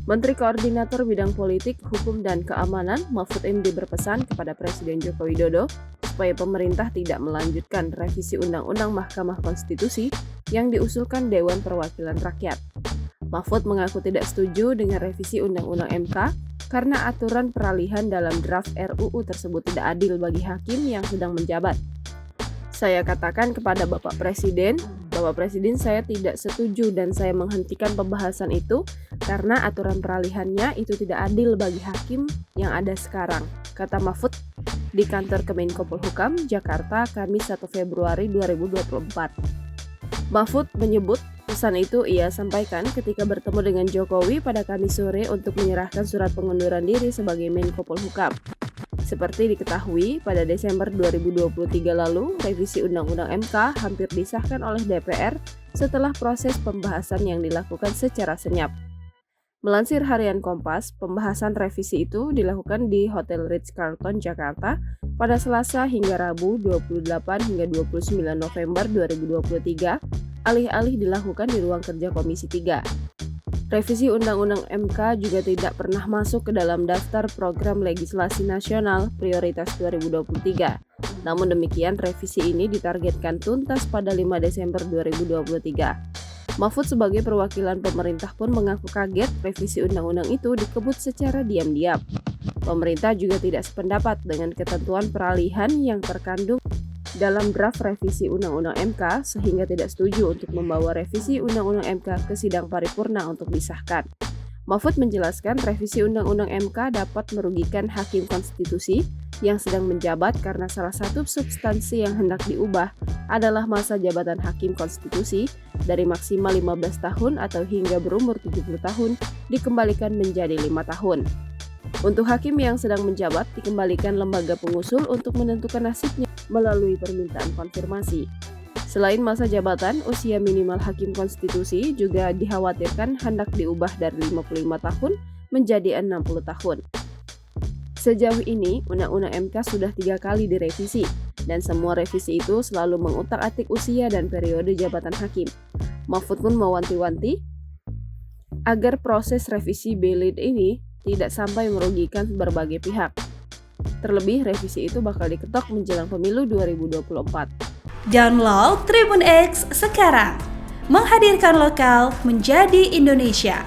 Menteri Koordinator Bidang Politik, Hukum, dan Keamanan Mahfud MD berpesan kepada Presiden Joko Widodo supaya pemerintah tidak melanjutkan revisi Undang-Undang Mahkamah Konstitusi yang diusulkan Dewan Perwakilan Rakyat. Mahfud mengaku tidak setuju dengan revisi Undang-Undang MK karena aturan peralihan dalam draft RUU tersebut tidak adil bagi hakim yang sedang menjabat. Saya katakan kepada Bapak Presiden saya tidak setuju dan saya menghentikan pembahasan itu karena aturan peralihannya itu tidak adil bagi hakim yang ada sekarang, kata Mahfud di kantor Kemenko Polhukam, Jakarta, Kamis 1 Februari 2024. Mahfud menyebut pesan itu ia sampaikan ketika bertemu dengan Jokowi pada Kamis sore untuk menyerahkan surat pengunduran diri sebagai Menko Polhukam. Seperti diketahui, pada Desember 2023 lalu, revisi Undang-Undang MK hampir disahkan oleh DPR setelah proses pembahasan yang dilakukan secara senyap. Melansir Harian Kompas, pembahasan revisi itu dilakukan di Hotel Ritz-Carlton, Jakarta pada Selasa hingga Rabu 28 hingga 29 November 2023, alih-alih dilakukan di ruang kerja Komisi 3. Revisi Undang-Undang MK juga tidak pernah masuk ke dalam daftar program legislasi nasional prioritas 2023. Namun demikian, revisi ini ditargetkan tuntas pada 5 Desember 2023. Mahfud sebagai perwakilan pemerintah pun mengaku kaget revisi undang-undang itu dikebut secara diam-diam. Pemerintah juga tidak sependapat dengan ketentuan peralihan yang terkandung dalam draft revisi Undang-Undang MK sehingga tidak setuju untuk membawa revisi Undang-Undang MK ke sidang paripurna untuk disahkan. Mahfud menjelaskan revisi Undang-Undang MK dapat merugikan hakim konstitusi yang sedang menjabat karena salah satu substansi yang hendak diubah adalah masa jabatan hakim konstitusi dari maksimal 15 tahun atau hingga berumur 70 tahun dikembalikan menjadi 5 tahun. Untuk hakim yang sedang menjabat dikembalikan lembaga pengusul untuk menentukan nasibnya melalui permintaan konfirmasi. Selain masa jabatan, usia minimal hakim konstitusi juga dikhawatirkan hendak diubah dari 55 tahun menjadi 60 tahun. Sejauh ini, Undang-Undang MK sudah 3 kali direvisi, dan semua revisi itu selalu mengutak-atik usia dan periode jabatan hakim. Mahfud pun mewanti-wanti agar proses revisi Belit ini tidak sampai merugikan berbagai pihak. Terlebih, revisi itu bakal diketok menjelang pemilu 2024. Download Tribun X sekarang, menghadirkan lokal menjadi Indonesia.